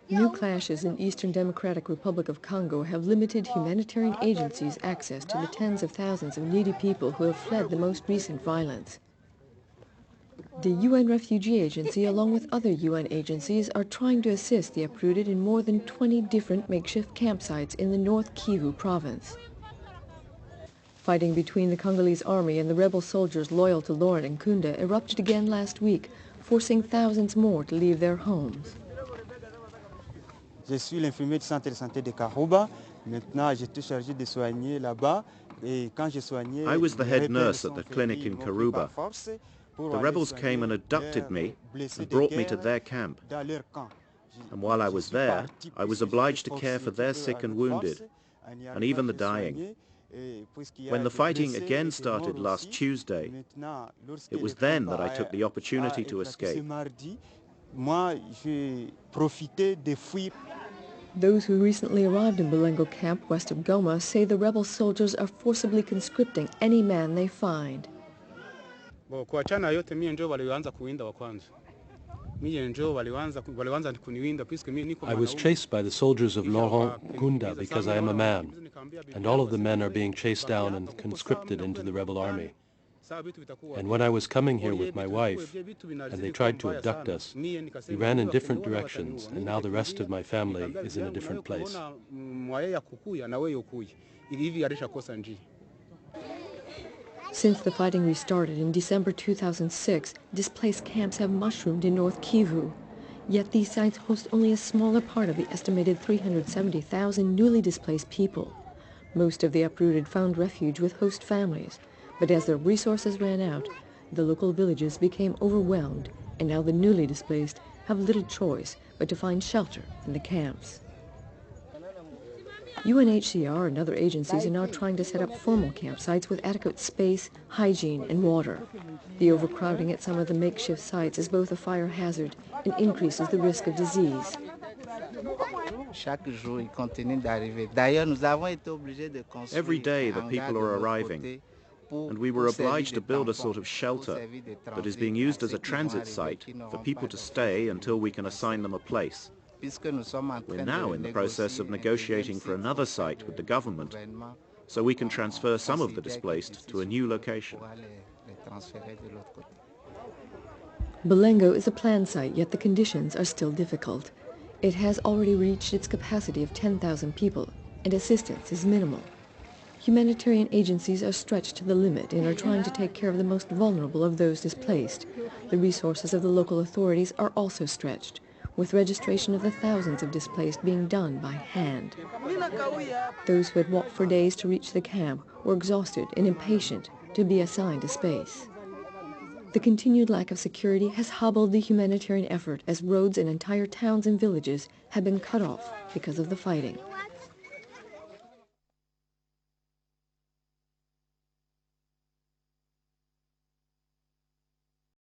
New clashes in Eastern Democratic Republic of Congo have limited humanitarian agencies' access to the tens of thousands of needy people who have fled the most recent violence. The UN Refugee Agency, along with other UN agencies, are trying to assist the uprooted in more than 20 different makeshift campsites in the North Kivu province. Fighting between the Congolese army and the rebel soldiers loyal to Laurent and Nkunda erupted again last week, forcing thousands more to leave their homes. Je suis l'infirmier du centre de santé de Karouba. Maintenant, j'étais chargé de soigner là-bas. Et quand je soignais, I was the head nurse at the clinic in Karouba. The rebels came and abducted me and brought me to their camp. And while I was there, I was obliged to care for their sick and wounded, and even the dying. When the fighting again started last Tuesday, it was then that I took the opportunity to escape. Those who recently arrived in Bulengo camp west of Goma say the rebel soldiers are forcibly conscripting any man they find. I was chased by the soldiers of Laurent Nkunda because I am a man, and all of the men are being chased down and conscripted into the rebel army. And when I was coming here with my wife, and they tried to abduct us, we ran in different directions, and now the rest of my family is in a different place. Since the fighting restarted in December 2006, displaced camps have mushroomed in North Kivu. Yet these sites host only a smaller part of the estimated 370,000 newly displaced people. Most of the uprooted found refuge with host families. But as their resources ran out, the local villages became overwhelmed, and now the newly displaced have little choice but to find shelter in the camps. UNHCR and other agencies are now trying to set up formal campsites with adequate space, hygiene, and water. The overcrowding at some of the makeshift sites is both a fire hazard and increases the risk of disease. Every day the people are arriving, and we were obliged to build a sort of shelter that is being used as a transit site for people to stay until we can assign them a place. We're now in the process of negotiating for another site with the government so we can transfer some of the displaced to a new location. Bulengo is a planned site, yet the conditions are still difficult. It has already reached its capacity of 10,000 people, and assistance is minimal. Humanitarian agencies are stretched to the limit and are trying to take care of the most vulnerable of those displaced. The resources of the local authorities are also stretched, with registration of the thousands of displaced being done by hand. Those who had walked for days to reach the camp were exhausted and impatient to be assigned a space. The continued lack of security has hobbled the humanitarian effort as roads and entire towns and villages have been cut off because of the fighting.